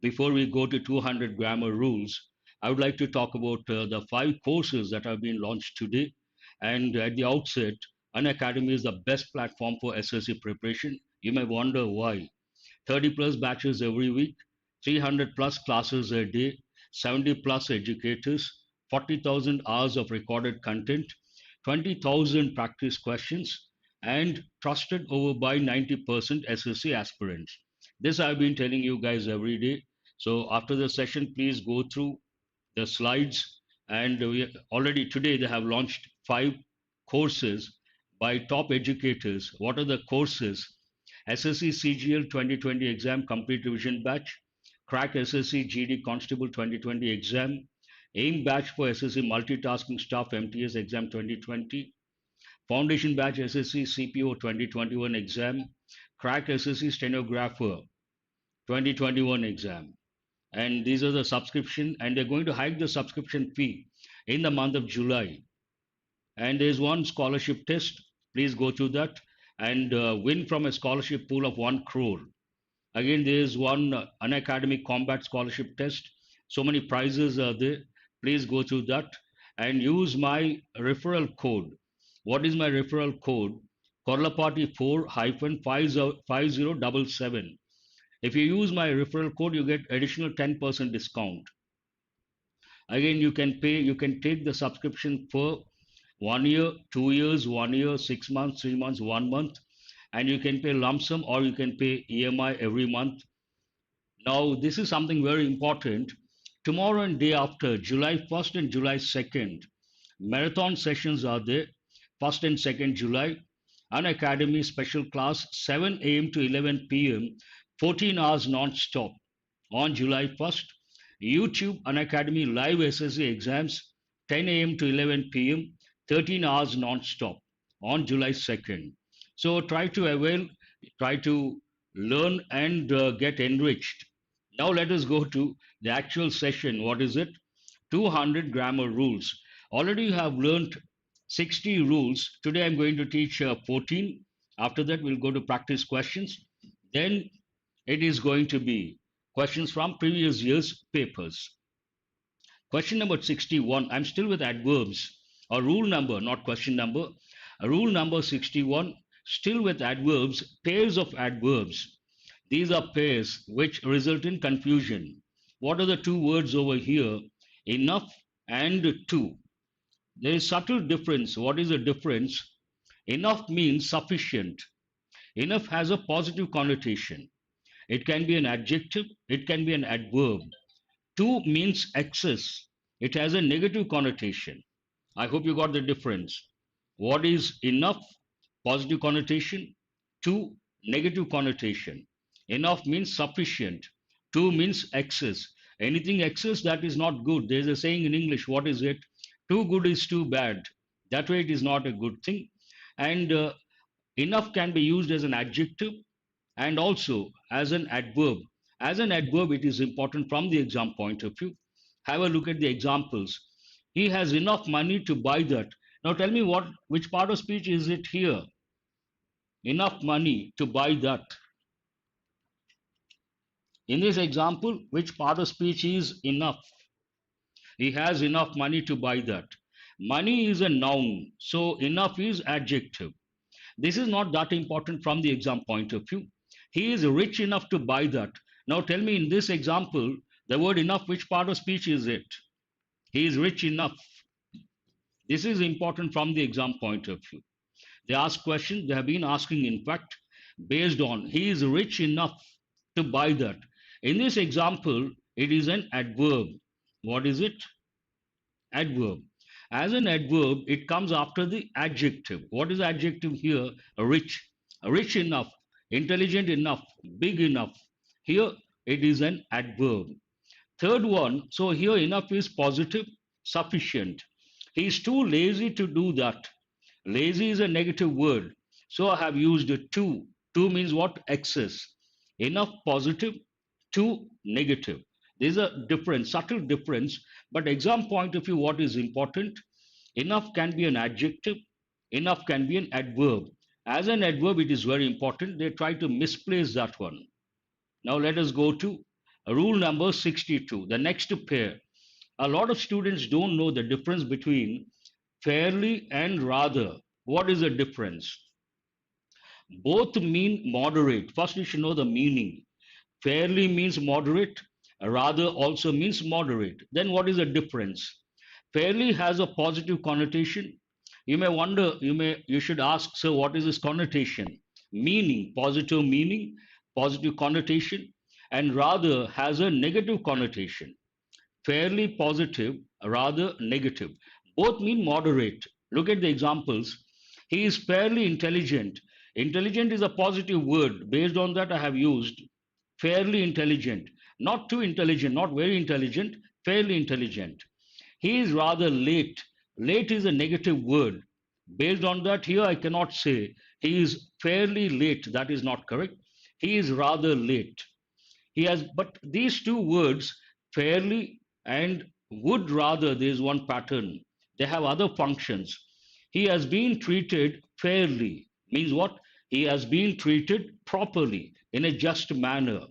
Before we go to 200 grammar rules, I would like to talk about the five courses that have been launched today. And at the outset, An Academy is the best platform for SSC preparation. You may wonder why. 30 plus batches every week, 300 plus classes a day, 70 plus educators, 40,000 hours of recorded content, 20,000 practice questions, and trusted over by 90% SSC aspirants. This I've been telling you guys every day. So after the session, please go through the slides. And we already today they have launched five courses by top educators. What are the courses? SSC CGL 2020 exam complete revision batch, crack SSC GD Constable 2020 exam, AIM batch for SSC multitasking staff MTS exam 2020, foundation batch SSC CPO 2021 exam, crack SSC stenographer 2021 exam. And these are the subscription, and they're going to hike the subscription fee in the month of July. And there's one scholarship test. Please go through that and win from a scholarship pool of 1 crore. Again, there's one Unacademy Combat Scholarship Test. So many prizes are there. Please go through that and use my referral code. What is my referral code? Korlapati 4 5077. If you use my referral code, you get additional 10% discount. Again, you can take the subscription for 1 year, 2 years, 1 year, 6 months, 3 months, 1 month, and you can pay lump sum or you can pay EMI every month. Now, this is something very important. Tomorrow and day after, July 1st and July 2nd, marathon sessions are there. 1st and 2nd July, an academy special class 7 a.m. to 11 p.m., 14 hours non-stop. On July 1st, YouTube Unacademy live SSC exams 10 a.m. to 11 p.m., 13 hours non-stop on July 2nd. So try to learn and get enriched. Now let us go to the actual session. What is it? 200 grammar rules. Already you have learned 60 rules. Today I'm going to teach 14. After that, we'll go to practice questions. Then it is going to be questions from previous year's papers. Question number 61. I'm still with adverbs or rule number, not question number. Rule number 61, still with adverbs, pairs of adverbs. These are pairs which result in confusion. What are the two words over here? Enough and to. There is subtle difference. What is the difference? Enough means sufficient. Enough has a positive connotation. It can be an adjective, it can be an adverb. To means excess. It has a negative connotation. I hope you got the difference. What is enough? Positive connotation. To, negative connotation. Enough means sufficient. To means excess. Anything excess that is not good. There's a saying in English. What is it? Too good is too bad. That way it is not a good thing. And enough can be used as an adjective and also as an adverb. As an adverb, it is important from the exam point of view. Have a look at the examples. He has enough money to buy that. Now tell me which part of speech is it here? Enough money to buy that. In this example, which part of speech is enough? He has enough money to buy that. Money is a noun, so enough is adjective. This is not that important from the exam point of view. He is rich enough to buy that. Now tell me in this example, the word enough, which part of speech is it? He is rich enough. This is important from the exam point of view. They ask questions, they have been asking, in fact, based on he is rich enough to buy that. In this example, it is an adverb. What is it? Adverb. As an adverb, it comes after the adjective. What is adjective here? Rich. Rich enough, intelligent enough, big enough. Here it is an adverb. Third one, so here enough is positive, sufficient. He is too lazy to do that. Lazy is a negative word. So I have used too. Too means what? Excess. Enough positive, too negative. There's a difference, subtle difference. But exam point of view, what is important? Enough can be an adjective. Enough can be an adverb. As an adverb, it is very important. They try to misplace that one. Now let us go to Rule number 62. The next pair. A lot of students don't know the difference between fairly and rather. What is the difference? Both mean moderate. First, you should know the meaning. Fairly means moderate, rather also means moderate. Then, what is the difference? Fairly has a positive connotation. You may wonder, you should ask, so what is this connotation? Meaning, positive connotation, and rather has a negative connotation. Fairly positive, rather negative. Both mean moderate. Look at the examples. He is fairly intelligent. Intelligent is a positive word. Based on that, I have used fairly intelligent. Not too intelligent, not very intelligent, fairly intelligent. He is rather late. Late is a negative word. Based on that, here I cannot say he is fairly late. That is not correct. He is rather late. He has, but these two words, fairly and would rather, there is one pattern. They have other functions. He has been treated fairly, means what? He has been treated properly in a just manner.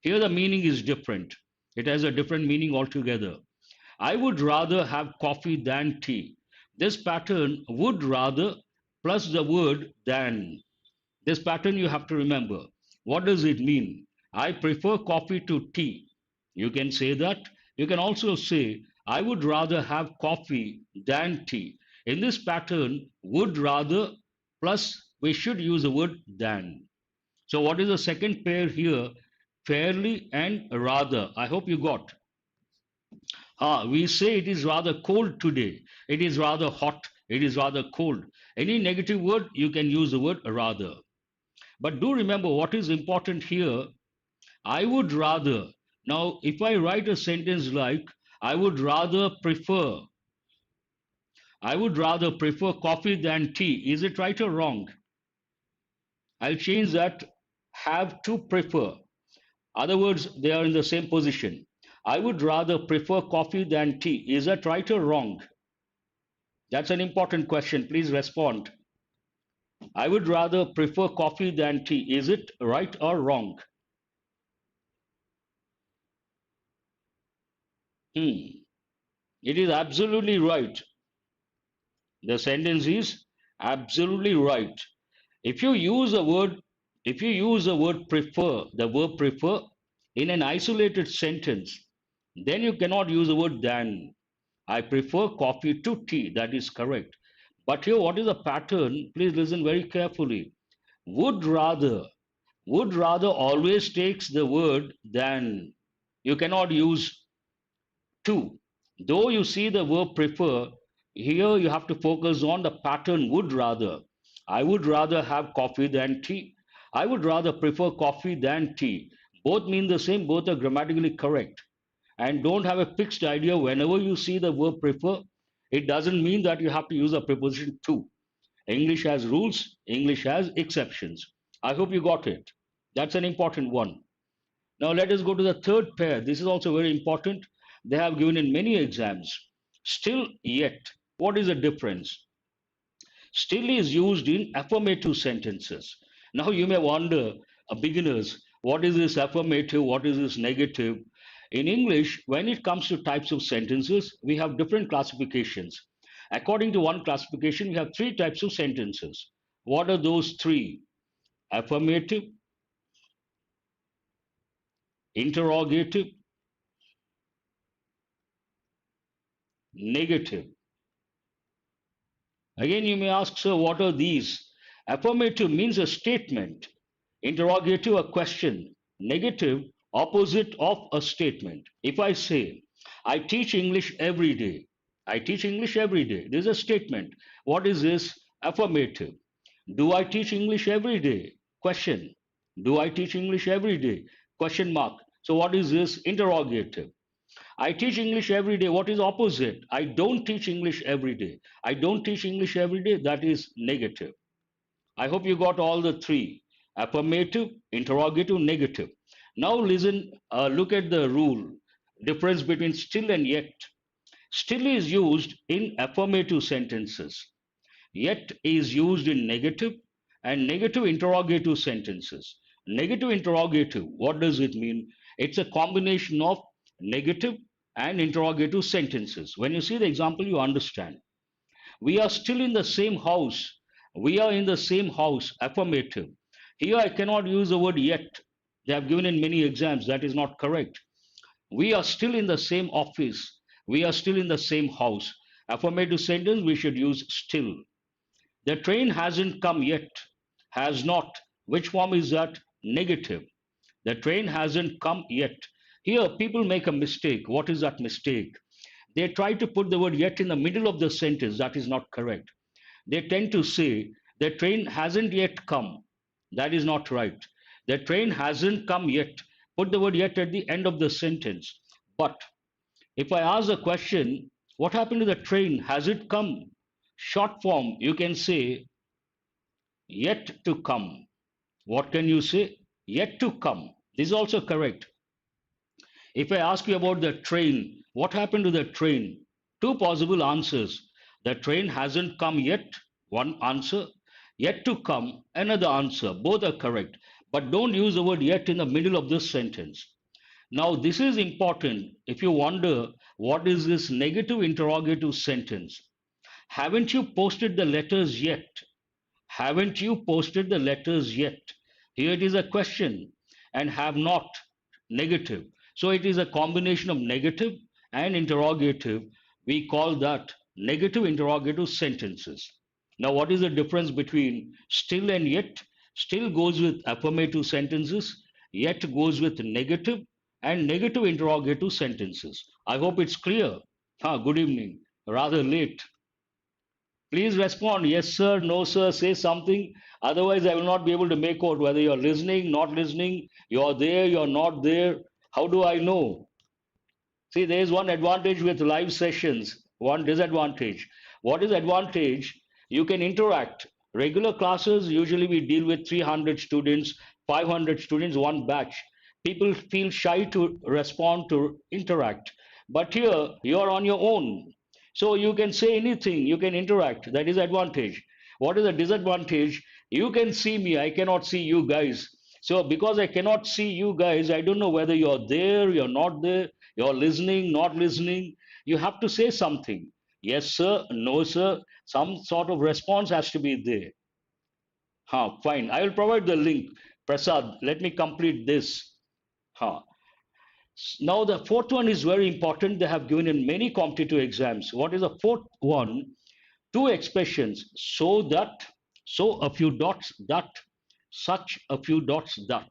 Here the meaning is different. It has a different meaning altogether. I would rather have coffee than tea. This pattern would rather plus the word than. This pattern you have to remember. What does it mean? I prefer coffee to tea. You can say that. You can also say, I would rather have coffee than tea. In this pattern, would rather plus we should use the word than. So, what is the second pair here? Fairly and rather. I hope you got. We say it is rather cold today. It is rather hot. It is rather cold. Any negative word, you can use the word rather. But do remember what is important here. I would rather. Now, if I write a sentence like, I would rather prefer coffee than tea. Is it right or wrong? I'll change that. Have to prefer. Other words, they are in the same position. I would rather prefer coffee than tea. Is that right or wrong? That's an important question. Please respond. I would rather prefer coffee than tea. Is it right or wrong? Hmm. It is absolutely right. The sentence is absolutely right. If you use a word, if you use the verb prefer in an isolated sentence, then you cannot use the word than. I prefer coffee to tea. That is correct. But here, what is the pattern? Please listen very carefully. Would rather. Would rather always takes the word than. You cannot use to. Though you see the verb prefer, here you have to focus on the pattern would rather. I would rather have coffee than tea. I would rather prefer coffee than tea. Both mean the same, both are grammatically correct. And don't have a fixed idea whenever you see the verb prefer, it doesn't mean that you have to use a preposition to. English has rules, English has exceptions. I hope you got it. That's an important one. Now let us go to the third pair. This is also very important. They have given in many exams. Still, yet. What is the difference? Still is used in affirmative sentences. Now you may wonder, beginners, what is this affirmative? What is this negative? In English, when it comes to types of sentences, we have different classifications. According to one classification, we have three types of sentences. What are those three? Affirmative, interrogative, negative. Again, you may ask, sir, what are these? Affirmative means a statement, interrogative, a question, negative, opposite of a statement. If I say, I teach English every day, I teach English every day, this is a statement. What is this? Affirmative. Do I teach English every day? Question. Do I teach English every day? Question mark. So, what is this? Interrogative. I teach English every day. What is opposite? I don't teach English every day. I don't teach English every day. That is negative. I hope you got all the three: affirmative, interrogative, negative. Now listen, look at the rule. Difference between still and yet. Still is used in affirmative sentences. Yet is used in negative and negative interrogative sentences. Negative interrogative, what does it mean? It's a combination of negative and interrogative sentences. When you see the example, you understand. We are still in the same house. We are in the same house. Affirmative. Here I cannot use the word yet. They have given in many exams. That is not correct. We are still in the same office. We are still in the same house. Affirmative sentence, we should use still. The train hasn't come yet. Has not. Which form is that? Negative. The train hasn't come yet. Here, people make a mistake. What is that mistake? They try to put the word yet in the middle of the sentence. That is not correct. They tend to say, the train hasn't yet come. That is not right. The train hasn't come yet. Put the word yet at the end of the sentence. But if I ask the question, what happened to the train? Has it come? Short form, you can say, yet to come. What can you say? Yet to come. This is also correct. If I ask you about the train, what happened to the train? Two possible answers. The train hasn't come yet, one answer. Yet to come, another answer. Both are correct. But don't use the word yet in the middle of this sentence. Now, this is important if you wonder what is this negative interrogative sentence. Haven't you posted the letters yet? Haven't you posted the letters yet? Here it is a question and have not, negative. So it is a combination of negative and interrogative. We call that negative interrogative sentences. Now, what is the difference between still and yet? Still goes with affirmative sentences, yet goes with negative and negative interrogative sentences. I hope it's clear. Good evening. Rather late. Please respond yes, sir, no, sir, say something. Otherwise, I will not be able to make out whether you're listening, not listening, you're there, you're not there. How do I know? See, there is one advantage with live sessions, one disadvantage. What is advantage? You can interact. Regular classes, usually we deal with 300 students, 500 students, one batch. People feel shy to respond, to interact. But here, you're on your own. So you can say anything, you can interact. That is advantage. What is the disadvantage? You can see me, I cannot see you guys. So because I cannot see you guys, I don't know whether you're there, you're not there, you're listening, not listening. You have to say something. Yes, sir, no, sir. Some sort of response has to be there. Fine. I will provide the link. Prasad, let me complete this. Huh. Now, the fourth one is very important. They have given in many competitive exams. What is the fourth one? Two expressions. So that, so a few dots, that, such a few dots, that.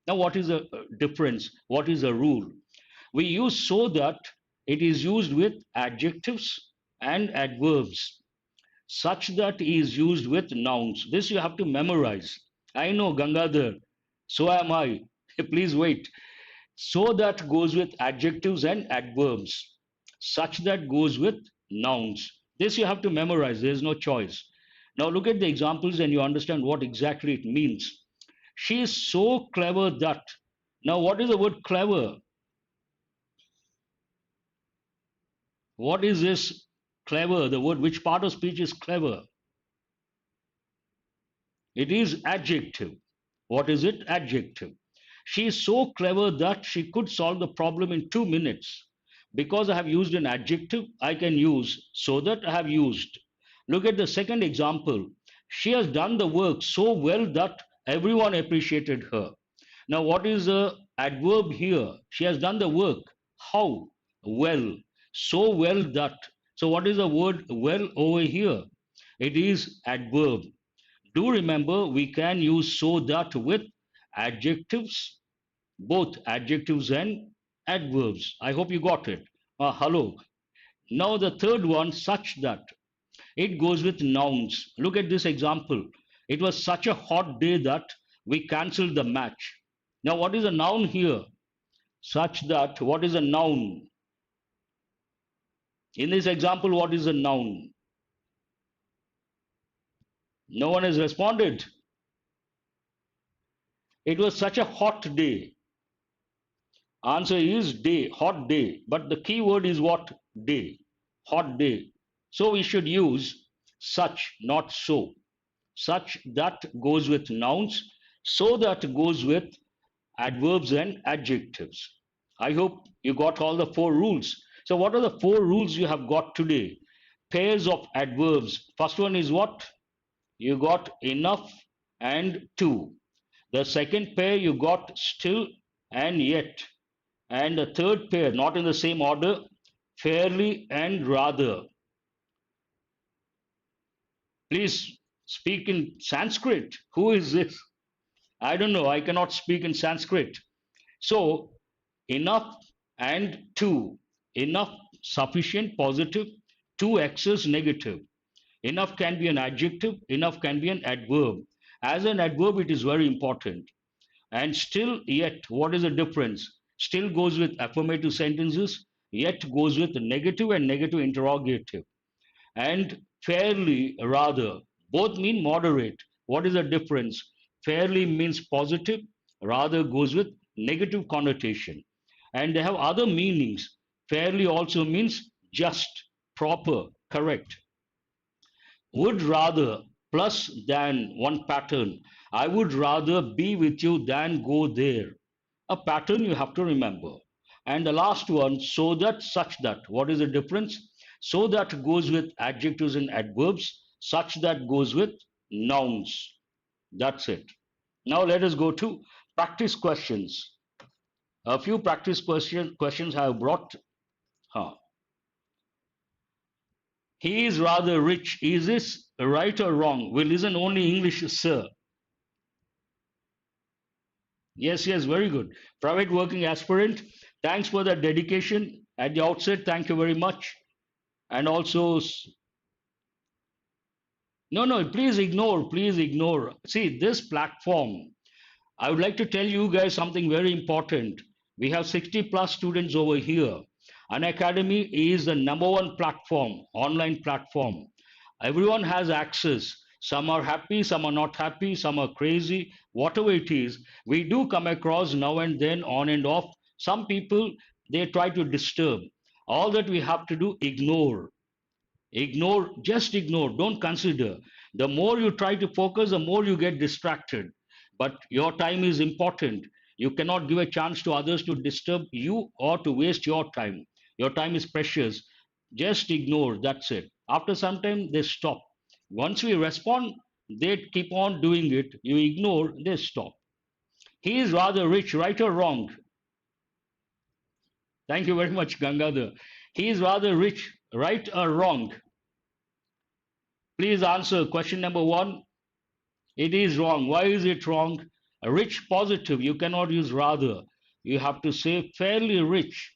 Now, what is the difference? What is the rule? We use so that it is used with adjectives and adverbs. Such that is used with nouns. This you have to memorize. I know, Gangadhar. So am I. Please wait. So that goes with adjectives and adverbs. Such that goes with nouns. This you have to memorize. There is no choice. Now look at the examples and you understand what exactly it means. She is so clever that. Now, what is the word clever? What is this clever? The word, which part of speech is clever? It is adjective. What is it? Adjective. She is so clever that she could solve the problem in 2 minutes. Because I have used an adjective, I can use so that I have used. Look at the second example. She has done the work so well that everyone appreciated her. Now, what is the adverb here? She has done the work. How? Well. So well that. So, what is the word well over here? It is adverb. Do remember we can use so that with adjectives, both adjectives and adverbs. I hope you got it. Hello. Now the third one, such that. It goes with nouns. Look at this example. It was such a hot day that we cancelled the match. Now what is a noun here? Such that. What is a noun? In this example, what is a noun? No one has responded. It was such a hot day. Answer is day, hot day. But the key word is what? Day, hot day. So we should use such, not so. Such that goes with nouns. So that goes with adverbs and adjectives. I hope you got all the four rules. So, what are the four rules you have got today? Pairs of adverbs. First one is what? You got enough and to. The second pair you got still and yet. And the third pair, not in the same order, fairly and rather. Please speak in Sanskrit. Who is this? I don't know. I cannot speak in Sanskrit. So, enough and to. Enough, sufficient, positive. To excess, negative. Enough can be an adjective. Enough can be an adverb. As an adverb, it is very important. And still, yet, what is the difference? Still goes with affirmative sentences, yet goes with negative and negative interrogative. And fairly, rather, both mean moderate. What is the difference? Fairly means positive, rather goes with negative connotation. And they have other meanings. Fairly also means just, proper, correct. Would rather plus than one pattern. I would rather be with you than go there. A pattern you have to remember. And the last one, so that, such that. What is the difference? So that goes with adjectives and adverbs, such that goes with nouns. That's it. Now let us go to practice questions. A few practice questions I have brought. Huh. He is rather rich. Is this right or wrong? We listen only English, sir. Yes, yes, very good. Private working aspirant. Thanks for that dedication at the outset. Thank you very much. And also, no, no, please ignore, please ignore. See, this platform, I would like to tell you guys something very important. We have 60 plus students over here. An Academy is the number one platform, online platform. Everyone has access. Some are happy, some are not happy, some are crazy, whatever it is. We do come across now and then, on and off. Some people, they try to disturb. All that we have to do, ignore. Ignore, just ignore, don't consider. The more you try to focus, the more you get distracted. But your time is important. You cannot give a chance to others to disturb you or to waste your time. Your time is precious. Just ignore, that's it. After some time, they stop. Once we respond, they keep on doing it. You ignore, they stop. He is rather rich, right or wrong? Thank you very much, Gangadhar. He is rather rich, right or wrong? Please answer question number one. It is wrong. Why is it wrong? A rich positive, you cannot use rather. You have to say fairly rich.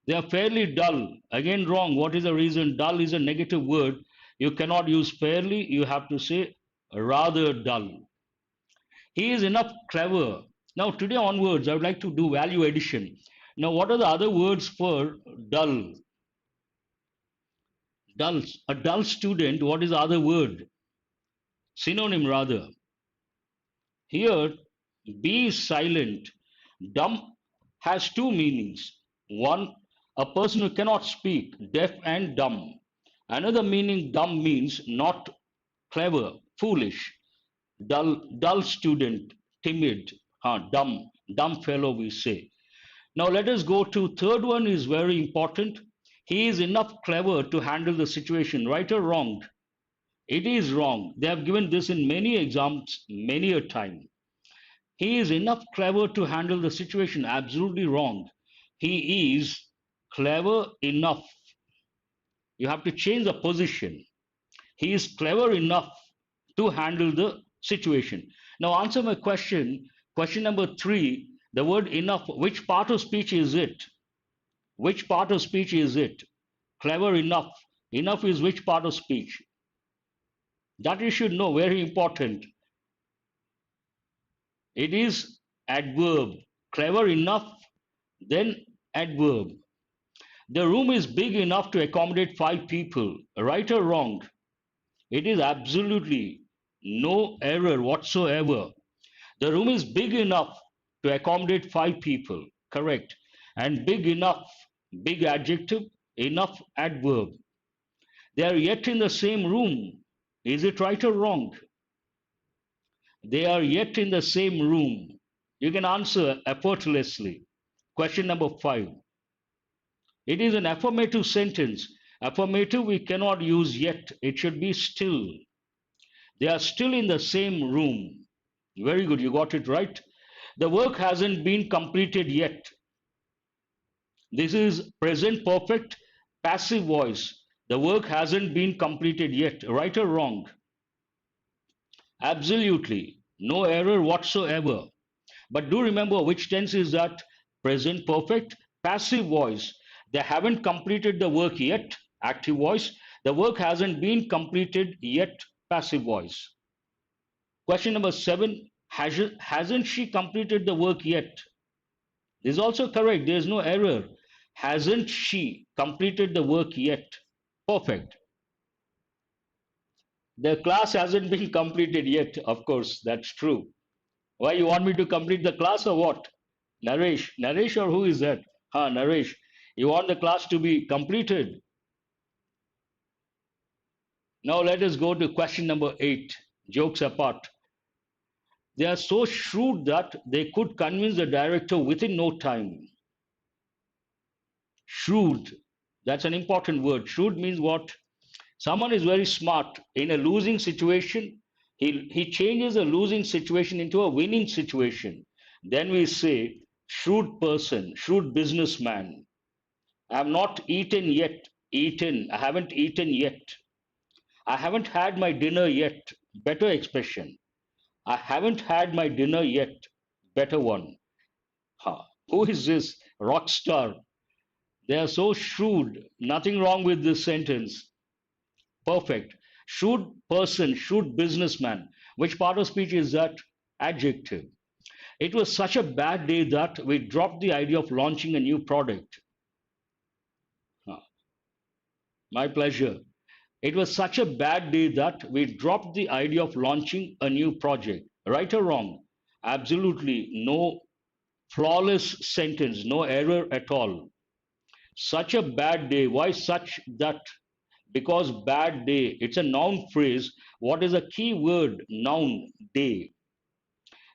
They are fairly dull. Again, wrong. What is the reason? Dull is a negative word. You cannot use fairly. You have to say rather dull. He is enough clever. Now, today onwards, I would like to do value addition. Now, what are the other words for dull? Dull. A dull student, what is the other word? Synonym rather. Here, be silent. Dumb has two meanings. One, a person who cannot speak, deaf and dumb. Another meaning, dumb means not clever, foolish, dull student, timid, dumb fellow, we say. Now let us go to third one is very important. He is enough clever to handle the situation, right or wrong? It is wrong. They have given this in many exams, many a time. He is enough clever to handle the situation. Absolutely wrong. He is clever enough. You have to change the position. He is clever enough to handle the situation. Now answer my question. Question number three, the word enough, which part of speech is it? Which part of speech is it? Clever enough. Enough is which part of speech? That you should know, very important. It is adverb. Clever enough, then adverb. The room is big enough to accommodate 5 people. Right or wrong? It is absolutely no error whatsoever. The room is big enough to accommodate 5 people. Correct. And big enough, big adjective, enough adverb. They are yet in the same room. Is it right or wrong? They are yet in the same room. You can answer effortlessly. Question number 5. It is an affirmative sentence. Affirmative we cannot use yet. It should be still. They are still in the same room. Very good, you got it right. The work hasn't been completed yet. This is present perfect passive voice. The work hasn't been completed yet. Right or wrong? Absolutely. No error whatsoever. But do remember which tense is that? Present perfect passive voice. They haven't completed the work yet. Active voice. The work hasn't been completed yet. Passive voice. Question number 7. Hasn't she completed the work yet? This is also correct. There is no error. Hasn't she completed the work yet? Perfect. The class hasn't been completed yet. Of course, that's true. Why you want me to complete the class or what? Naresh. Naresh or who is that? Naresh. You want the class to be completed. Now let us go to question number 8. Jokes apart. They are so shrewd that they could convince the director within no time. Shrewd. That's an important word. Shrewd means what? Someone is very smart. In a losing situation, he changes a losing situation into a winning situation. Then we say, shrewd person, shrewd businessman. I have not eaten yet. Eaten. I haven't eaten yet. I haven't had my dinner yet. Better expression. I haven't had my dinner yet. Better one. Who is this rock star? They are so shrewd. Nothing wrong with this sentence. Perfect. Shrewd person, shrewd businessman. Which part of speech is that? Adjective. It was such a bad day that we dropped the idea of launching a new product. My pleasure. It was such a bad day that we dropped the idea of launching a new project. Right or wrong? Absolutely no flawless sentence, no error at all. Such a bad day. Why such that? Because bad day, it's a noun phrase. What is a key word? Noun, day.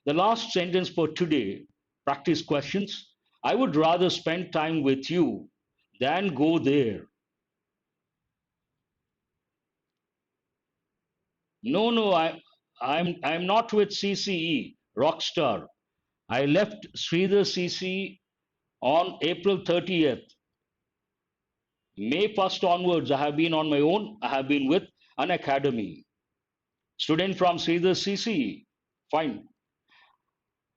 The last sentence for today, practice questions. I would rather spend time with you than go there. No, no, I'm not with CCE, Rockstar. I left Sridhar CCE on April 30th. May 1st onwards, I have been on my own. I have been with an academy. Student from Sridhar CCE. Fine.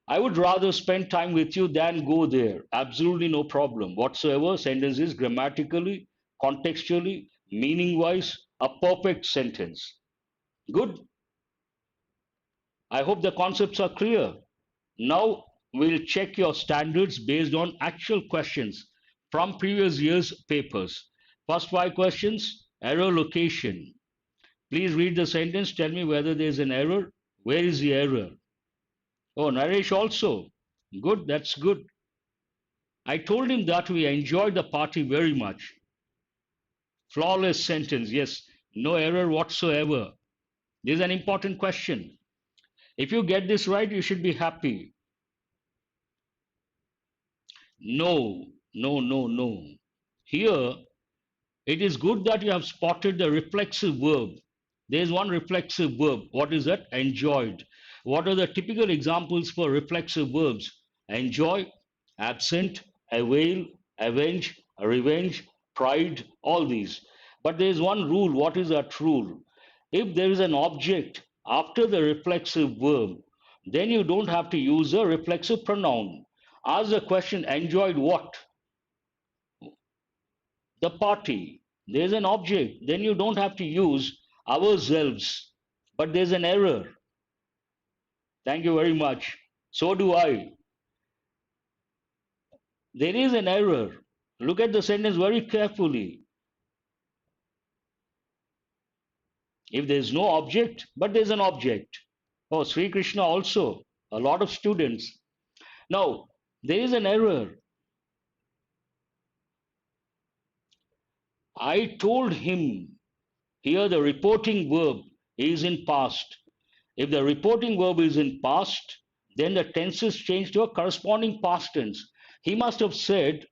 I would rather spend time with you than go there. Absolutely no problem whatsoever. Sentence is grammatically, contextually, meaning wise, a perfect sentence. Good. I hope the concepts are clear. Now we'll check your standards based on actual questions from previous year's papers. First 5 questions, error location. Please read the sentence, tell me whether there's an error. Where is the error? Oh, Naresh also. Good, that's good. I told him that we enjoyed the party very much. Flawless sentence, yes, no error whatsoever. This is an important question. If you get this right, you should be happy. No, no, no, no. Here, it is good that you have spotted the reflexive verb. There is one reflexive verb. What is that? Enjoyed. What are the typical examples for reflexive verbs? Enjoy, absent, avail, avenge, revenge, pride, all these. But there is one rule. What is that rule? If there is an object after the reflexive verb, then you don't have to use a reflexive pronoun. Ask the question, enjoyed what? The party. There's an object. Then you don't have to use ourselves. But there's an error. Thank you very much. So do I. There is an error. Look at the sentence very carefully. If there's no object, but there's an object. Oh, Sri Krishna also. A lot of students. Now, there is an error. I told him. Here the reporting verb is in past. If the reporting verb is in past, Then the tense is changed to a corresponding past tense. He must have said,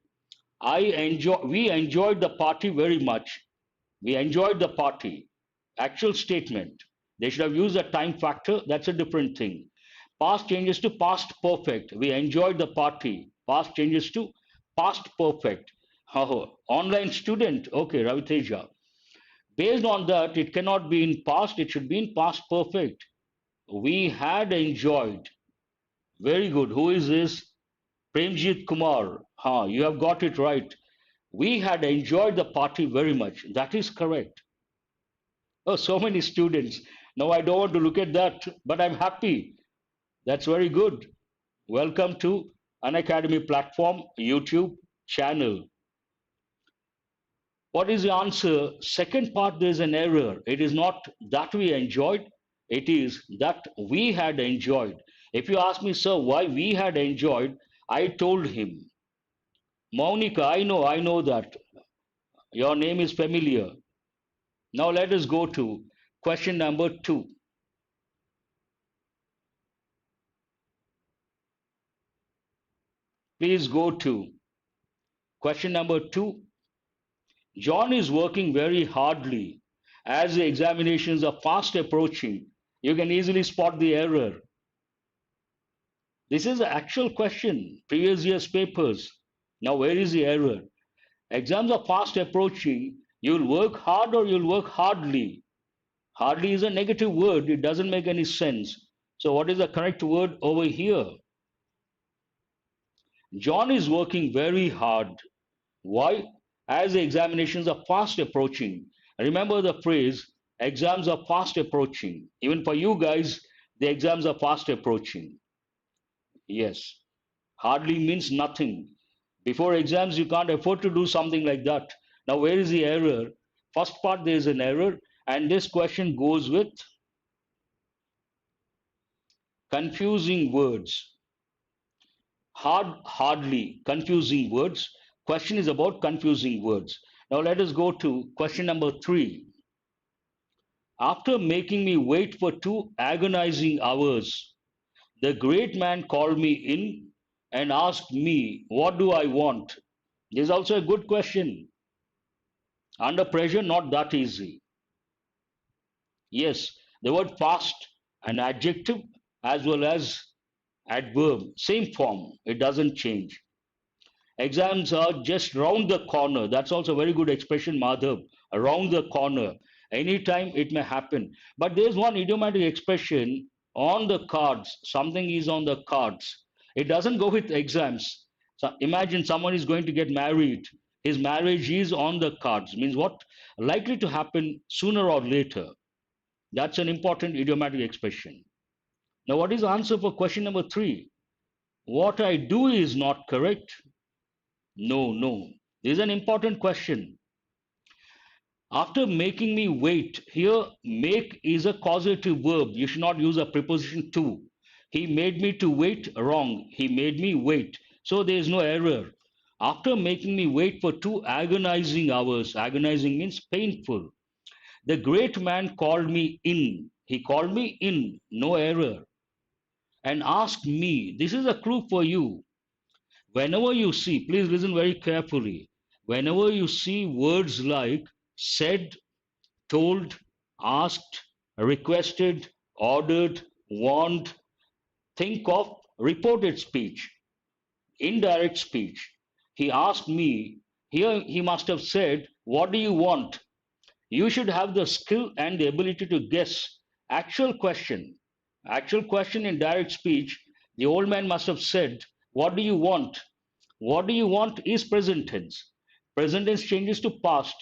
we enjoyed the party very much. We enjoyed the party. Actual statement. They should have used a time factor. That's a different thing. Past changes to past perfect. We enjoyed the party. Past changes to past perfect. Oh, online student. Okay, Raviteja. Based on that, it cannot be in past. It should be in past perfect. We had enjoyed. Very good. Who is this? Premjit Kumar. You have got it right. We had enjoyed the party very much. That is correct. Oh, so many students. Now I don't want to look at that, but I'm happy. That's very good. Welcome to An Academy platform, YouTube channel. What is the answer? Second part, there's an error. It is not that we enjoyed, it is that we had enjoyed. If you ask me, sir, why we had enjoyed, I told him. Monica, I know that. Your name is familiar. Now let us go to question number two. Please go to question number two. John is working very hardly as the examinations are fast approaching. You can easily spot the error. This is the actual question, previous year's papers. Now, where is the error? Exams are fast approaching. You'll work hard or you'll work hardly. Hardly is a negative word, it doesn't make any sense. So, what is the correct word over here? John is working very hard. Why? As the examinations are fast approaching. Remember the phrase, exams are fast approaching. Even for you guys, the exams are fast approaching. Yes, hardly means nothing. Before exams, you can't afford to do something like that. Now, where is the error? First part, there is an error, and this question goes with confusing words. Hardly, confusing words. Question is about confusing words. Now, let us go to question number three. After making me wait for 2 agonizing hours, the great man called me in and asked me, what do I want? This is also a good question. Under pressure, not that easy. Yes, the word fast, an adjective as well as adverb, same form, it doesn't change. Exams are just round the corner. That's also a very good expression, Madhav. Around the corner. Anytime it may happen. But there's one idiomatic expression on the cards. Something is on the cards. It doesn't go with exams. So imagine someone is going to get married. His marriage is on the cards. Means what? Likely to happen sooner or later. That's an important idiomatic expression. Now, what is the answer for question number three? What I do is not correct. No, no. This is an important question. After making me wait, here make is a causative verb. You should not use a preposition to. He made me to wait, wrong. He made me wait. So there is no error. After making me wait for 2 agonizing hours, agonizing means painful. The great man called me in. He called me in, no error, and asked me. This is a clue for you. Whenever you see, please listen very carefully. Whenever you see words like said, told, asked, requested, ordered, warned, think of reported speech, indirect speech. He asked me, here he must have said, what do you want? You should have the skill and the ability to guess. Actual question. Actual question in direct speech, the old man must have said, what do you want? What do you want is present tense. Present tense changes to past.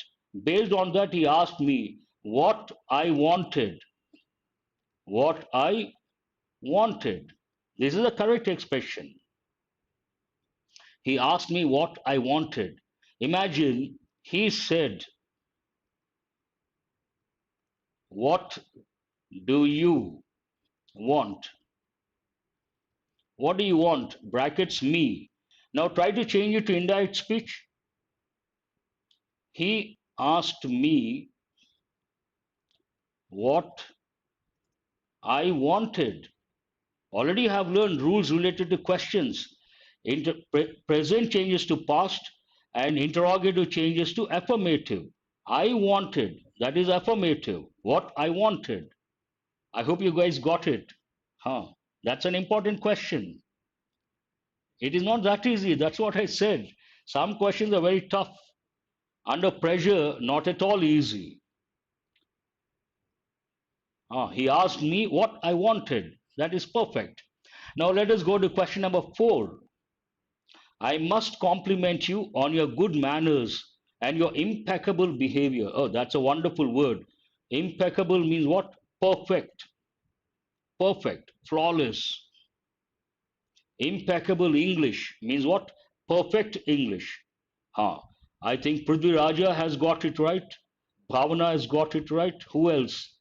Based on that, he asked me what I wanted. What I wanted. This is the correct expression. He asked me what I wanted. Imagine he said, what do you want? What do you want? Brackets me. Now try to change it to indirect speech. He asked me what I wanted. Already have learned rules related to questions. Present changes to past and interrogative changes to affirmative. I wanted, that is affirmative. What I wanted. I hope you guys got it. Huh. That's an important question. It is not that easy. That's what I said. Some questions are very tough. Under pressure, not at all easy. He asked me what I wanted. That is perfect. Now let us go to question number 4. I must compliment you on your good manners and your impeccable behavior. Oh, that's a wonderful word. Impeccable means what? Perfect, perfect, flawless. Impeccable English means what? Perfect English. Huh. I think Prithvi Raja has got it right. Bhavana has got it right. Who else?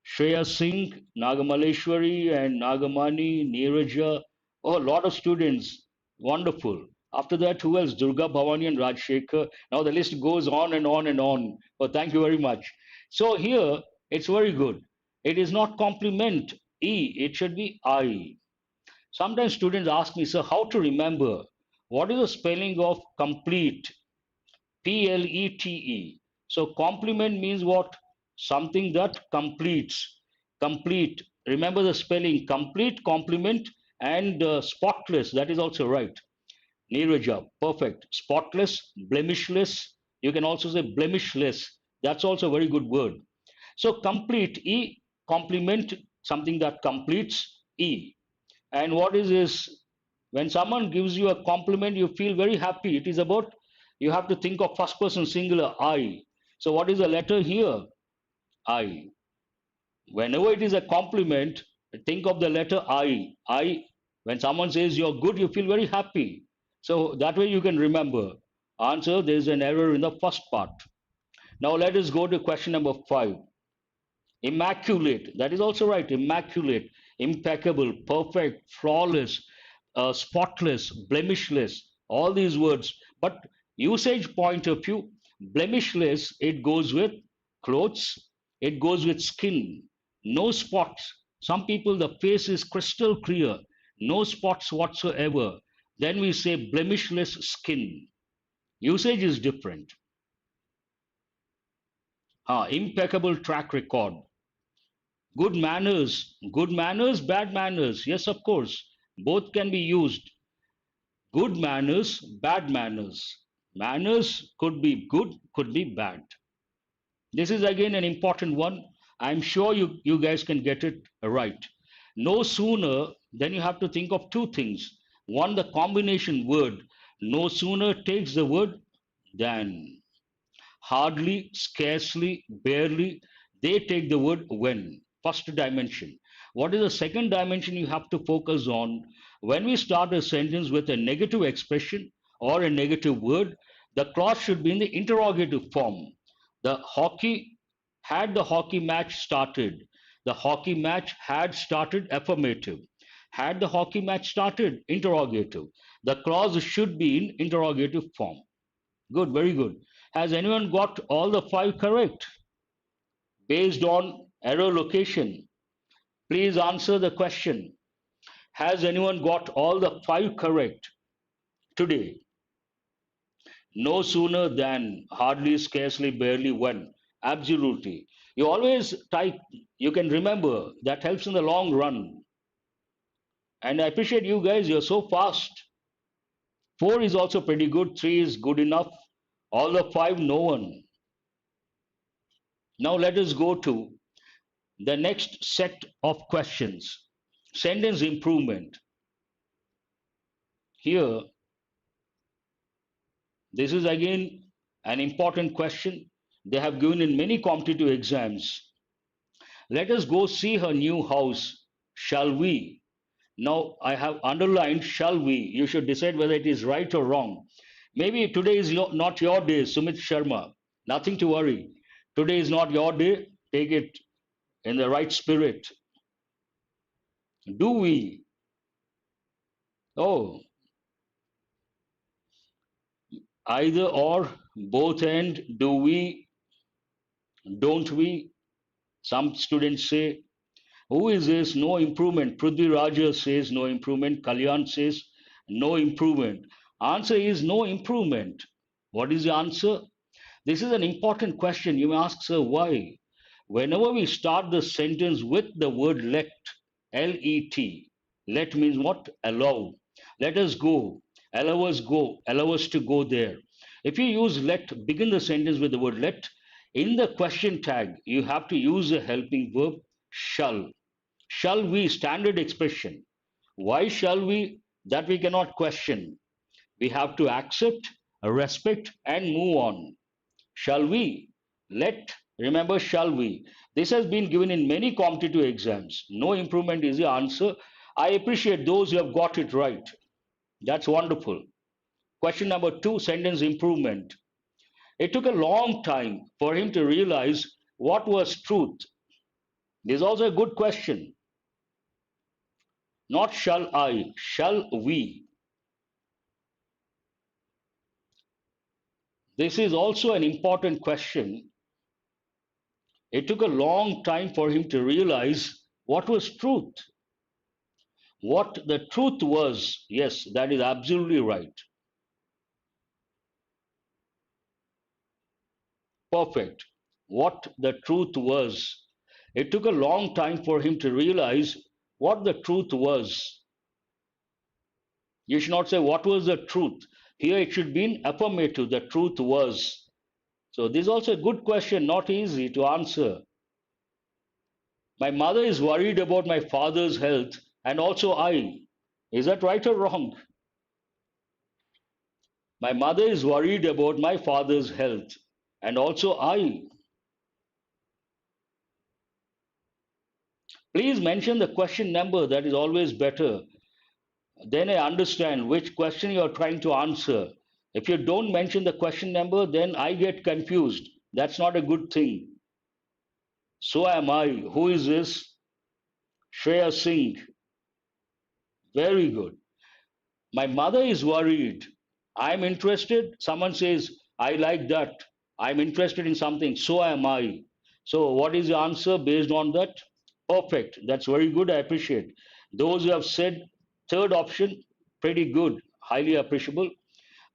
Shreya Singh, Nagamaleshwari, and Nagamani, Neeraja. Oh, a lot of students. Wonderful. After that, who else? Durga Bhavani and Rajshekhar. Now the list goes on and on and on. But thank you very much. So here, it's very good. It is not compliment E, it should be I. Sometimes students ask me, sir, how to remember? What is the spelling of complete? Plete. So complement means what? Something that completes. Complete. Remember the spelling complete, complement, and spotless. That is also right. Neeraja, perfect. Spotless, blemishless. You can also say blemishless. That's also a very good word. So complete E, complement, something that completes E. And what is this? When someone gives you a compliment, you feel very happy. It is about, you have to think of first person singular, I. So what is the letter here? I. Whenever it is a compliment, think of the letter I. I, when someone says you're good, you feel very happy. So that way you can remember. Answer, there is an error in the first part. Now let us go to question number 5. Immaculate, that is also right. Immaculate, impeccable, perfect, flawless, spotless, blemishless, all these words. But usage point of view, blemishless, it goes with clothes, it goes with skin, no spots. Some people, the face is crystal clear, no spots whatsoever. Then we say blemishless skin. Usage is different. Impeccable track record. Good manners, bad manners. Yes, of course. Both can be used. Good manners, bad manners. Manners could be good, could be bad. This is again an important one. I'm sure you guys can get it right. No sooner, then you have to think of two things. One, the combination word. No sooner takes the word than. Hardly, scarcely, barely, they take the word when. First dimension. What is the second dimension you have to focus on? When we start a sentence with a negative expression or a negative word, the clause should be in the interrogative form. The hockey match started? The hockey match had started, affirmative. Had the hockey match started? Interrogative. The clause should be in interrogative form. Good, very good. Has anyone got all the 5 correct? Based on error location, please answer the question. Has anyone got all the 5 correct today? No sooner than, hardly, scarcely, barely, when. Absolutely. You always type, you can remember, that helps in the long run. And I appreciate you guys, you're so fast. 4 is also pretty good, 3 is good enough. All the 5, no one. Now let us go to the next set of questions. Sentence improvement. Here, this is again an important question they have given in many competitive exams. Let us go see her new house, shall we? Now, I have underlined shall we. You should decide whether it is right or wrong. Maybe today is not your day, Sumit Sharma. Nothing to worry. Today is not your day. Take it in the right spirit. Do we? Oh, either or, both and, do we, don't we? Some students say. Who is this? No improvement. Prithvi Raja says no improvement. Kalyan says no improvement. Answer is no improvement. What is the answer? This is an important question. You may ask, sir, why? Whenever we start the sentence with the word let, L-E-T, let means what? Allow. Let us go. Allow us go. Allow us to go there. If you use let, begin the sentence with the word let, in the question tag, you have to use a helping verb, shall. Shall we? Standard expression. Why shall we? That we cannot question. We have to accept, respect, and move on. Shall we? Let, remember, shall we? This has been given in many competitive exams. No improvement is the answer. I appreciate those who have got it right. That's wonderful. Question number two, sentence improvement. It took a long time for him to realize what was truth. This is also a good question. Not shall I, shall we? This is also an important question. It took a long time for him to realize what was truth. What the truth was, yes, that is absolutely right. Perfect. What the truth was. It took a long time for him to realize what the truth was. You should not say what was the truth. Here it should be in affirmative. The truth was. So this is also a good question, not easy to answer. My mother is worried about my father's health and also I. Is that right or wrong? My mother is worried about my father's health and also I. Please mention the question number, that is always better. Then I understand which question you are trying to answer. If you don't mention the question number, then I get confused. That's not a good thing. So am I. Who is this? Shreya Singh. Very good. My mother is worried. I'm interested. Someone says, I like that. I'm interested in something. So am I. So, what is the answer based on that? Perfect. That's very good. I appreciate. Those who have said third option, pretty good. Highly appreciable.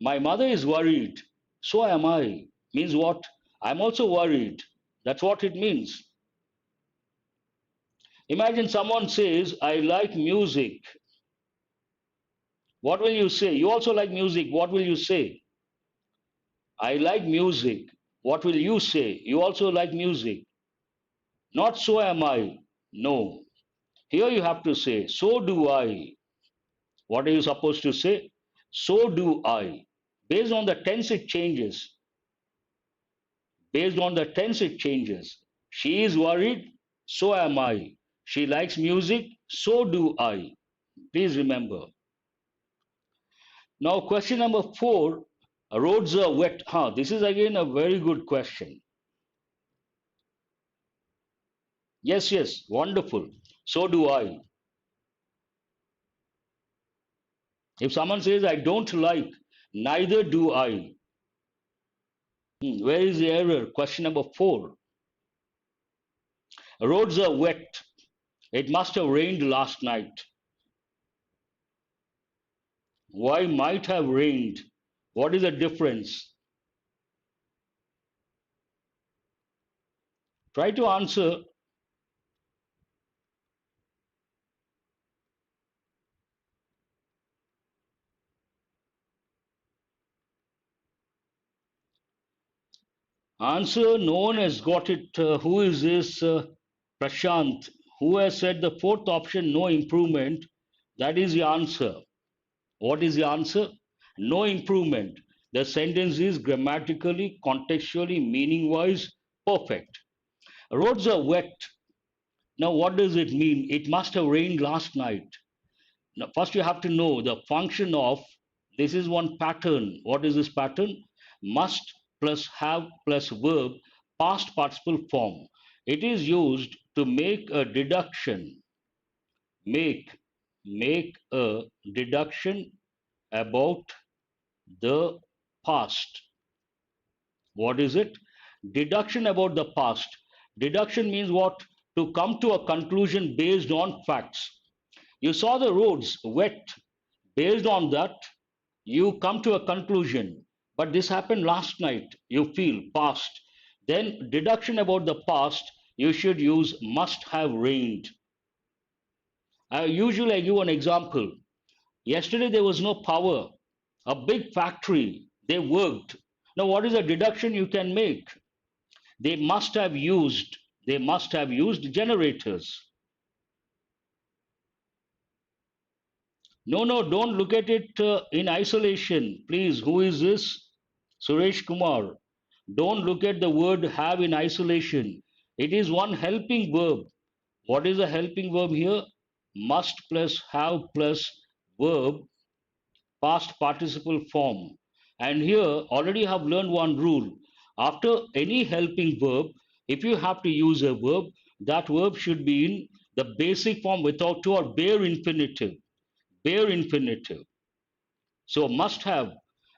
My mother is worried. So am I. Means what? I'm also worried. That's what it means. Imagine someone says, I like music. What will you say? You also like music. What will you say? I like music. What will you say? You also like music. Not so am I. No. Here you have to say, so do I. What are you supposed to say? So do I. Based on the tense, it changes. Based on the tense, it changes. She is worried. So am I. She likes music. So do I. Please remember. Now, question number four. Roads are wet. This is again a very good question. Yes, yes, wonderful. So do I. If someone says, I don't like, neither do I. Where is the error? Question number four. Roads are wet. It must have rained last night. Why might have rained? What is the difference? Try to answer. Answer, no one has got it. Who is this? Prashant. Who has said the fourth option, no improvement? That is the answer. What is the answer? No improvement. The sentence is grammatically, contextually, meaning wise perfect. Roads are wet. Now, what does it mean? It must have rained last night. Now, first, you have to know the function of this is one pattern. What is this pattern? Must plus have plus verb, past participle form. It is used to make a deduction. Make make a deduction about the past. What is it? Deduction about the past. Deduction means what? to come to a conclusion based on facts. You saw the roads wet. Based on that, you come to a conclusion. But this happened last night. You feel past. Then deduction about the past, you should use must have rained. I give an example. Yesterday there was no power. A big factory, they worked. Now what is a deduction you can make? They must have used, they must have used generators. No, no, don't look at it in isolation. Please, who is this? Suresh Kumar. Don't look at the word have in isolation. It is one helping verb. What is a helping verb here? Must plus have plus verb, past participle form. And here already have learned one rule. After any helping verb, if you have to use a verb, that verb should be in the basic form without to or bare infinitive. Bare infinitive. So must have.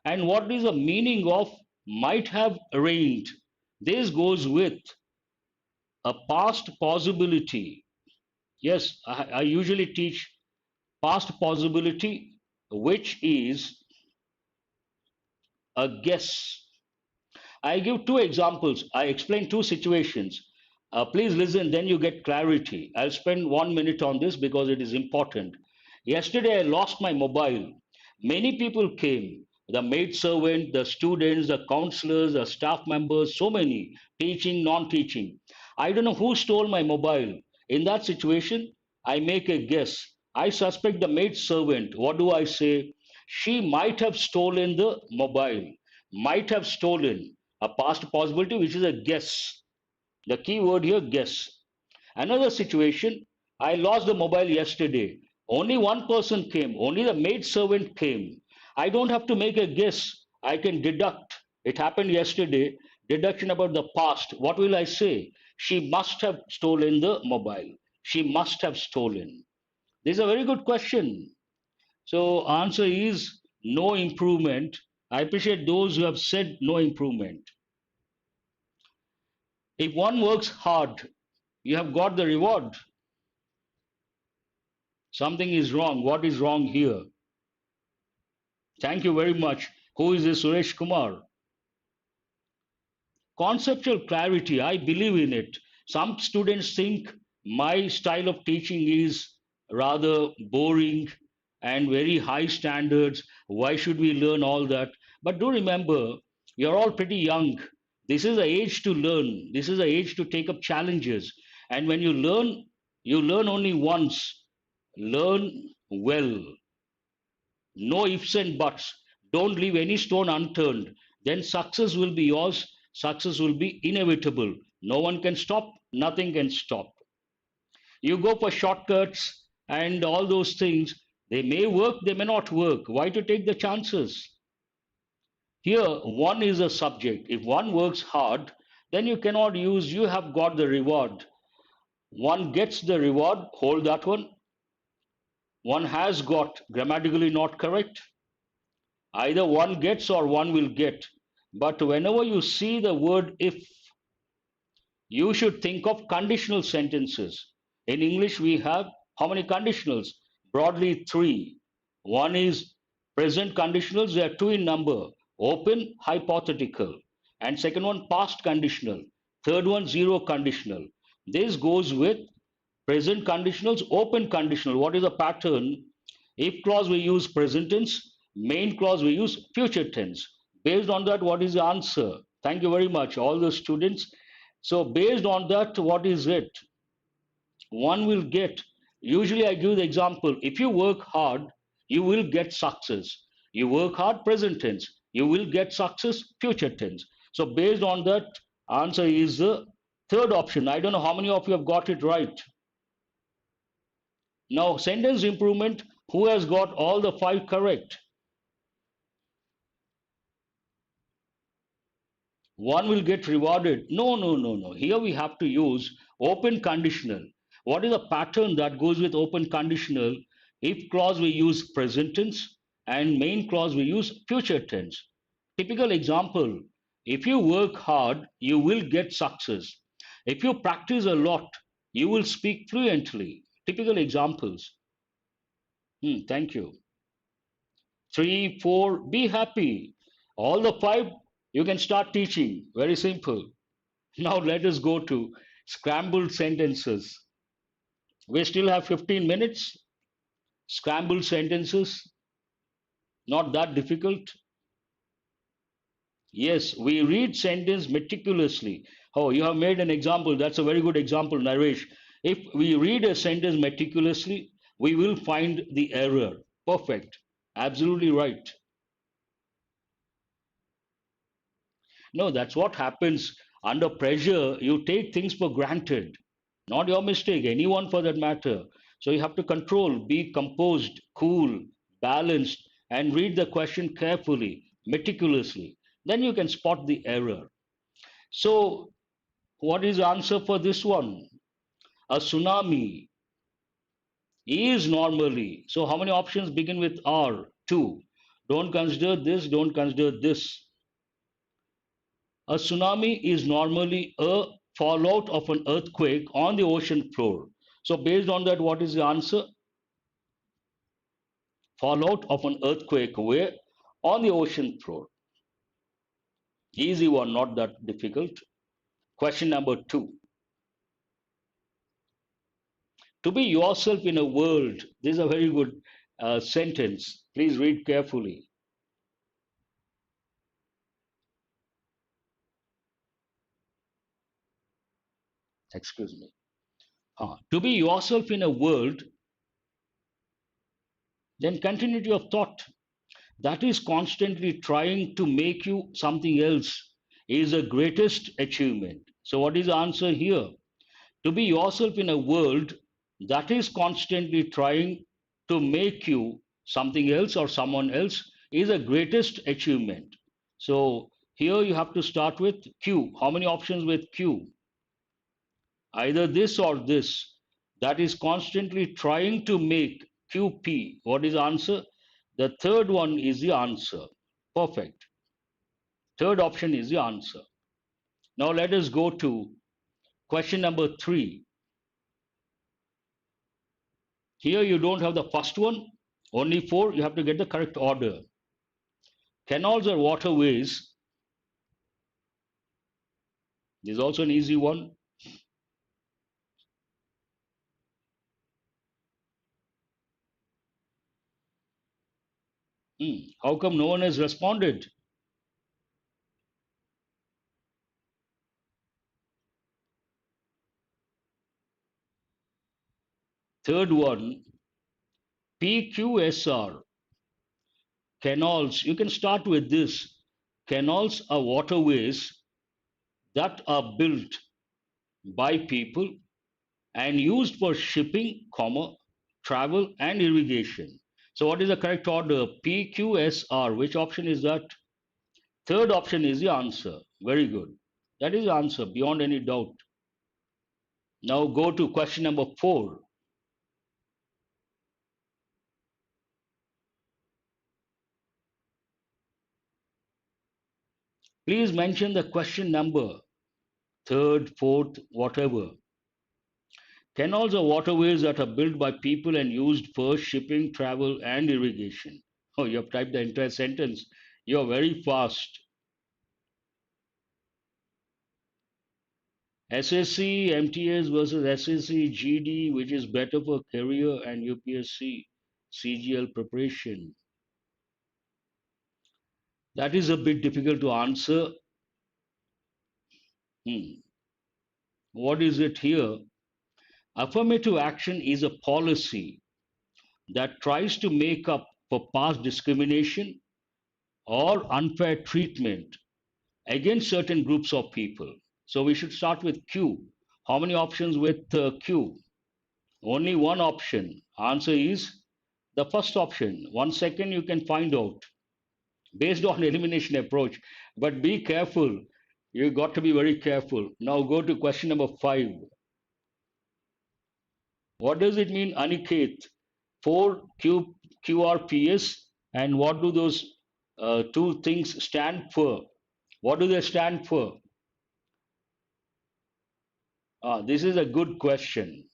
And what is the meaning of might have arranged? This goes with a past possibility. Yes, I usually teach past possibility, which is a guess. I give two examples. I explain two situations. Please listen, then you get clarity. I'll spend 1 minute on this because it is important. Yesterday, I lost my mobile. Many people came, the maid servant, the students, the counselors, the staff members, so many, teaching, non teaching. I don't know who stole my mobile. In that situation, I make a guess. I suspect the maid servant. What do I say? She might have stolen the mobile, might have stolen, a past possibility, which is a guess. The key word here, guess. Another situation, I lost the mobile yesterday. Only one person came, only the maid servant came. I don't have to make a guess. I can deduct. It happened yesterday. Deduction about the past. What will I say? She must have stolen the mobile. She must have stolen. This is a very good question. So answer is no improvement. I appreciate those who have said no improvement. If one works hard, you have got the reward. Something is wrong. What is wrong here? Thank you very much. Who is this Suresh Kumar? Conceptual clarity, I believe in it. Some students think my style of teaching is rather boring and very high standards. Why should we learn all that? But do remember, you're all pretty young. This is the age to learn. This is the age to take up challenges. And when you learn only once. Learn well. No ifs and buts. Don't leave any stone unturned. Then success will be yours. Success will be inevitable. No one can stop. Nothing can stop. You go for shortcuts and all those things. They may work, they may not work. Why to take the chances? Here, one is a subject. If one works hard, then you cannot use, you have got the reward. One gets the reward, hold that one. One has got, grammatically not correct. Either one gets or one will get. But whenever you see the word if, you should think of conditional sentences. In English, we have how many conditionals? Broadly, three. One is present conditionals, there are two in number: open, hypothetical. And second one, past conditional. Third one, zero conditional. This goes with present conditionals, open conditional. What is the pattern? If clause we use present tense, main clause we use future tense. Based on that, what is the answer? Thank you very much, all the students. So based on that, what is it? One will get, usually I give the example, if you work hard, you will get success. You work hard, present tense. You will get success, future tense. So based on that, answer is the third option. I don't know how many of you have got it right. Now, sentence improvement, who has got all the five correct? One will get rewarded. No, no, no, no. Here we have to use open conditional. What is the pattern that goes with open conditional? If clause we use present tense and main clause we use future tense. Typical example, if you work hard, you will get success. If you practice a lot, You will speak fluently. Typical examples. Thank you. Three, four, be happy. All the five, you can start teaching. Very simple. Now let us go to scrambled sentences. We still have 15 minutes. Scrambled sentences, not that difficult. Yes, we read sentence meticulously. Oh, you have made an example. That's a very good example, Naresh. If we read a sentence meticulously, we will find the error. Perfect. Absolutely right. No, that's what happens under pressure. You take things for granted. Not your mistake, anyone for that matter. So you have to control, be composed, cool, balanced, and read the question carefully, meticulously. Then you can spot the error. So, what is the answer for this one? A tsunami is normally. So, how many options begin with R? Two. Don't consider this, don't consider this. A tsunami is normally a fallout of an earthquake on the ocean floor. So, based on that, what is the answer? Fallout of an earthquake where? On the ocean floor. Easy one, not that difficult. Question number two. To be yourself in a world. This is a very good sentence. Please read carefully. Excuse me. To be yourself in a world, then continuity of thought that is constantly trying to make you something else is the greatest achievement. So, what is the answer here? To be yourself in a world that is constantly trying to make you something else or someone else is the greatest achievement. So, here you have to start with Q. How many options with Q? Either this or this, that is constantly trying to make QP. What is the answer? The third one is the answer. Perfect. Third option is the answer. Now let us go to question number three. Here you don't have the first one, only four. You have to get the correct order. Canals or waterways. This is also an easy one. How come no one has responded? Third one, PQSR. Canals. You can start with this. Canals are waterways that are built by people and used for shipping, comma, travel, and irrigation. So, what is the correct order? PQSR. Which option is that? Third option is the answer. Very good. That is the answer beyond any doubt. Now, go to question number four. Please mention the question number, third, fourth, whatever. Canals are waterways that are built by people and used for shipping, travel, and irrigation. Oh, you have typed the entire sentence. You're very fast. SSC, MTS versus SSC, GD, which is better for career and UPSC, CGL preparation. That is a bit difficult to answer. Hmm. What is it here? Affirmative action is a policy that tries to make up for past discrimination or unfair treatment against certain groups of people. So we should start with Q. How many options with Q? Only one option. Answer is the first option. 1 second you can find out based on elimination approach. But be careful. You got to be very careful. Now go to question number five. What does it mean, Aniket? 4 QRPS, and what do those two things stand for? What do they stand for? This is a good question.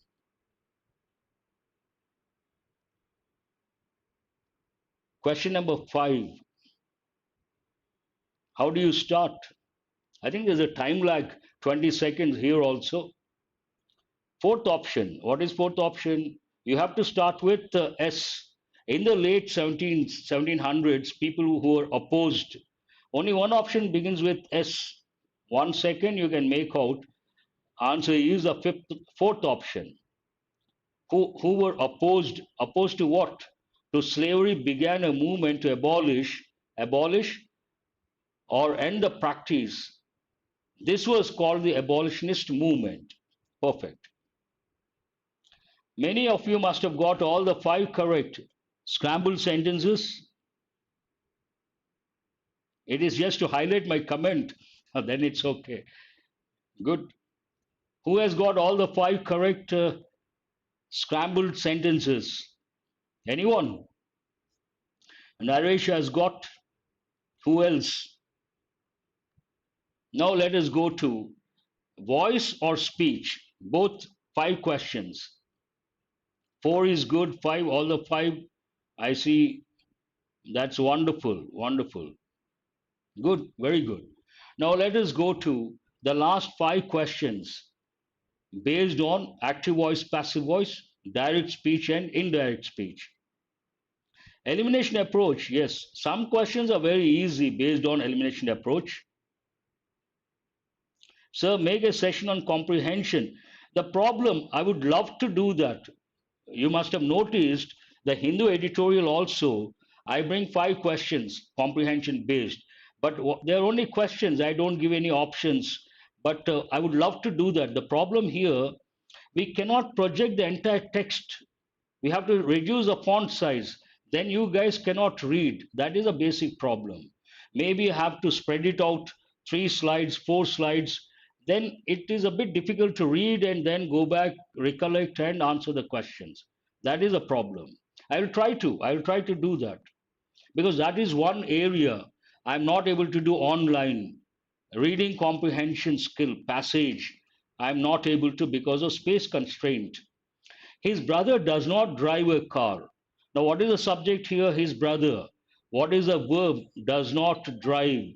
Question number 5. How do you start? I think there's a time lag, 20 seconds here also. Fourth option. What is fourth option? You have to start with S. In the late 1700s, people who were opposed, only one option begins with S. 1 second you can make out. Answer is the fourth option. Who were opposed to what? To slavery, began a movement to abolish or end the practice. This was called the abolitionist movement. Perfect. Many of you must have got all the 5 correct. Scrambled sentences. It is just to highlight my comment. Then it's okay. Good. Who has got all the 5 correct scrambled sentences? Anyone? Naresh has got. Who else? Now let us go to voice or speech. Both 5 questions. 4 is good. 5, all the 5. I see. That's wonderful. Wonderful. Good. Very good. Now let us go to the last 5 questions based on active voice, passive voice, direct speech, and indirect speech. Elimination approach. Yes, some questions are very easy based on elimination approach. Sir, make a session on comprehension. The problem, I would love to do that. You must have noticed the Hindu editorial also. I bring 5 questions, comprehension based, but they're only questions. I don't give any options. But I would love to do that. The problem here, we cannot project the entire text. We have to reduce the font size. Then you guys cannot read. That is a basic problem. Maybe you have to spread it out 3 slides, 4 slides. Then it is a bit difficult to read and then go back, recollect, and answer the questions. That is a problem. I will try to. I will try to do that because that is one area I'm not able to do online. Reading comprehension skill, passage, I'm not able to because of space constraint. His brother does not drive a car. Now, what is the subject here? His brother. What is the verb? Does not drive.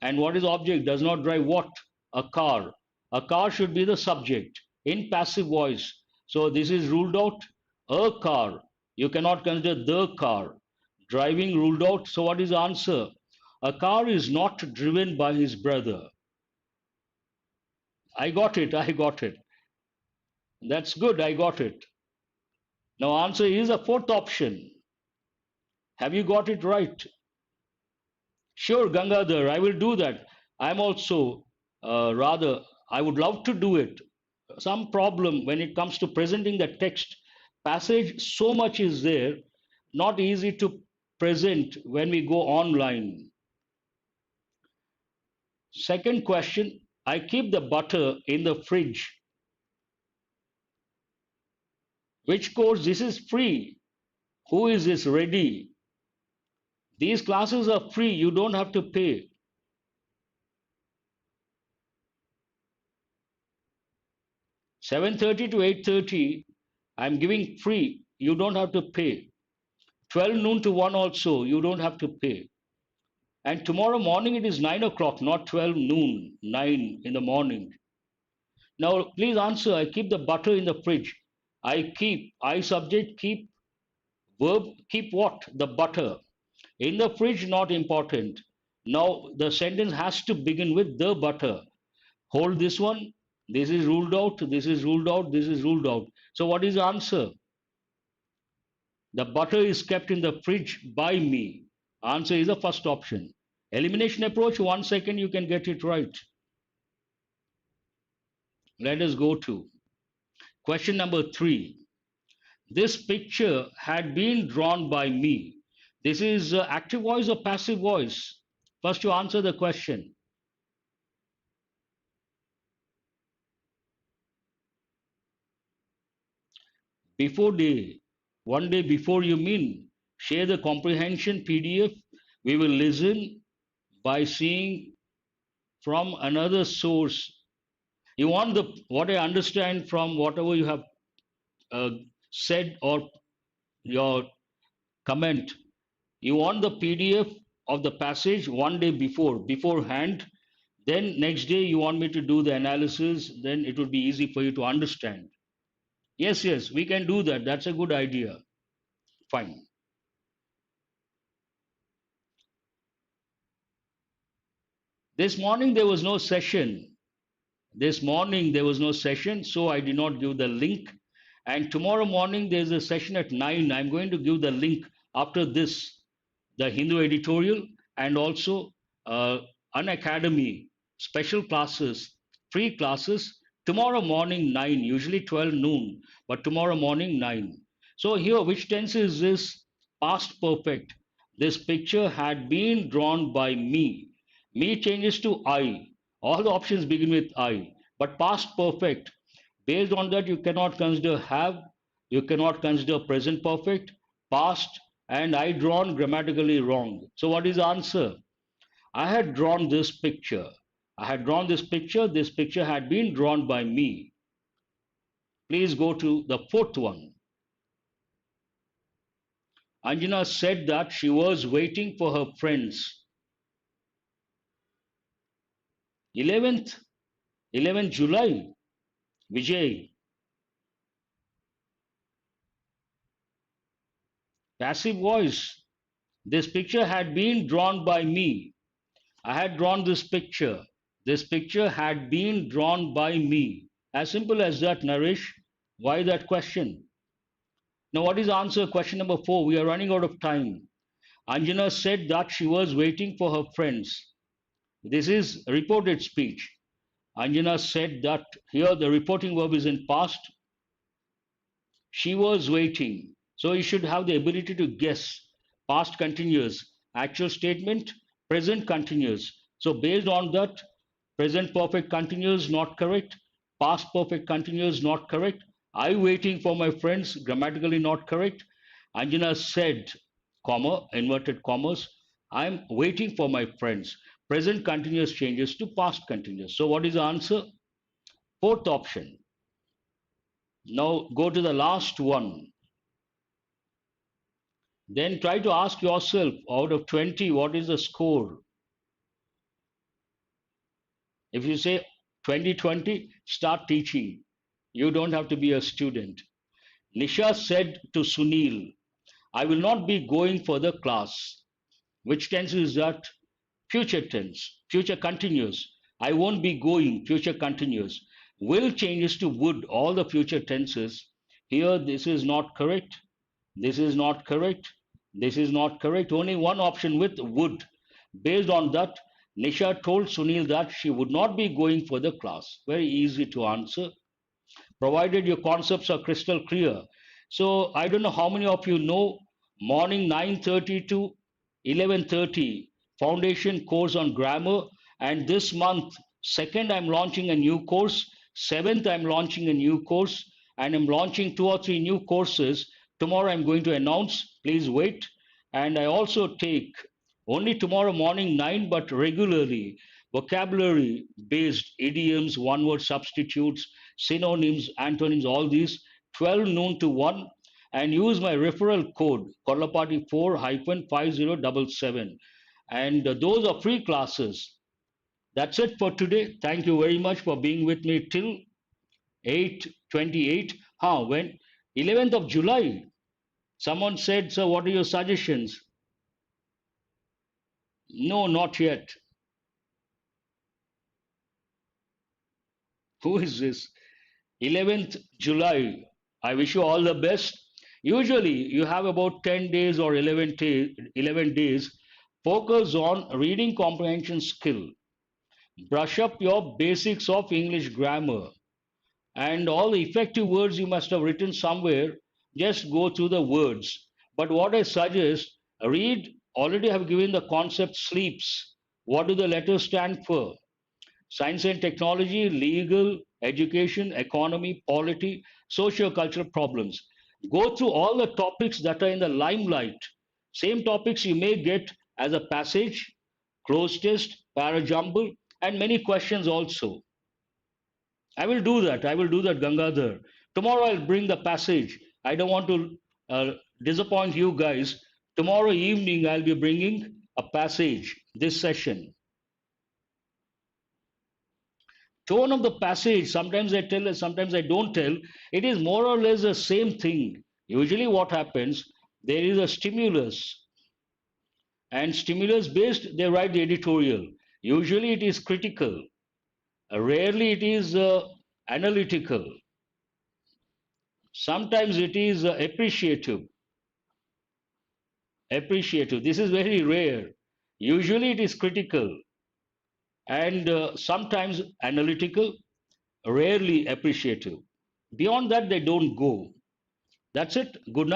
And what is the object? Does not drive what? A car. A car should be the subject in passive voice. So this is ruled out. A car. You cannot consider the car. Driving ruled out. So what is the answer? A car is not driven by his brother. I got it. I got it. That's good. I got it. Now answer is a fourth option. Have you got it right? Sure, Gangadhar, I will do that. I'm also I would love to do it. Some problem when it comes to presenting the text passage, so much is there, not easy to present when we go online. Second question, I keep the butter in the fridge. Which course? This is free. Who is this ready? These classes are free. You don't have to pay. 7:30 to 8:30, I'm giving free. You don't have to pay. 12 noon to 1 also, you don't have to pay. And tomorrow morning it is 9 o'clock, not 12 noon, 9 in the morning. Now, please answer. I keep the butter in the fridge. I subject, keep, verb, keep what? The butter. In the fridge, not important. Now, the sentence has to begin with the butter. Hold this one. This is ruled out. This is ruled out. This is ruled out. So, what is the answer? The butter is kept in the fridge by me. Answer is the first option. Elimination approach, 1 second, you can get it right. Let us go to question number 3. This picture had been drawn by me. This is active voice or passive voice? First, you answer the question. Before day, 1 day before you mean, share the comprehension PDF. We will listen by seeing from another source. You want the what I understand from whatever you have uh, said or your comment. You want the PDF of the passage one day beforehand. Then next day you want me to do the analysis. Then it would be easy for you to understand. Yes, yes, we can do that. That's a good idea. Fine. This morning there was no session. This morning there was no session, so I did not give the link. And tomorrow morning there's a session at 9. I'm going to give the link after this, the Hindu editorial, and also an academy, special classes, free classes, tomorrow morning 9, usually 12 noon, but tomorrow morning 9. So here, which tense is this? Past perfect. This picture had been drawn by me. Me changes to I. All the options begin with I. But past perfect, based on that, you cannot consider have, you cannot consider present perfect, past, and I drawn grammatically wrong. So what is the answer? I had drawn this picture. I had drawn this picture. This picture had been drawn by me. Please go to the fourth one. Anjana said that she was waiting for her friends. 11th, 11th July. Vijay, passive voice. This picture had been drawn by me. I had drawn this picture. This picture had been drawn by me. As simple as that, Naresh. Why that question? Now, what is the answer? Question number 4. We are running out of time. Anjana said that she was waiting for her friends. This is reported speech. Anjana said that here the reporting verb is in past. She was waiting. So you should have the ability to guess. Past continuous, actual statement, present continuous. So based on that, present perfect continuous not correct, past perfect continuous not correct. I waiting for my friends grammatically not correct. Anjana said, comma, inverted commas, I'm waiting for my friends. Present continuous changes to past continuous. So what is the answer? Fourth option. Now go to the last one. Then try to ask yourself out of 20, what is the score? If you say 2020, start teaching. You don't have to be a student. Nisha said to Sunil, I will not be going for the class. Which tense is that? Future tense. Future continuous. I won't be going. Future continuous. Will changes to would. All the future tenses. Here, this is not correct. This is not correct. This is not correct. Only one option with would. Based on that, Nisha told Sunil that she would not be going for the class. Very easy to answer, provided your concepts are crystal clear. So I don't know how many of you know morning 9:30 to 11:30 foundation course on grammar, and this month second I'm launching a new course, 7th I'm launching a new course, and I'm launching 2 or 3 new courses. Tomorrow I'm going to announce, please wait. And I also take only tomorrow morning 9 but regularly vocabulary based idioms, one word substitutes, synonyms, antonyms, all these 12 noon to 1, and use my referral code Korlapati 4-5077. And those are free classes. That's it for today. Thank you very much for being with me till 8:28. When 11th of July, someone said, "Sir, what are your suggestions?" No, not yet. Who is this? 11th July. I wish you all the best. Usually, you have about 10 days or 11 days. Focus on reading comprehension skill. Brush up your basics of English grammar. And all the effective words you must have written somewhere, just go through the words. But what I suggest, read, already have given the concept sleeps. What do the letters stand for? Science and technology, legal, education, economy, polity, socio-cultural problems. Go through all the topics that are in the limelight. Same topics you may get as a passage, closed test, parajumble, and many questions also. I will do that. I will do that, Gangadhar. Tomorrow I'll bring the passage. I don't want to disappoint you guys. Tomorrow evening I'll be bringing a passage, this session. Tone of the passage, sometimes I tell, sometimes I don't tell. It is more or less the same thing. Usually, what happens, there is a stimulus, and stimulus based, they write the editorial. Usually, it is critical, rarely, it is analytical, sometimes, it is appreciative. Appreciative. This is very rare. Usually, it is critical and sometimes analytical, rarely appreciative. Beyond that, they don't go. That's it. Good night.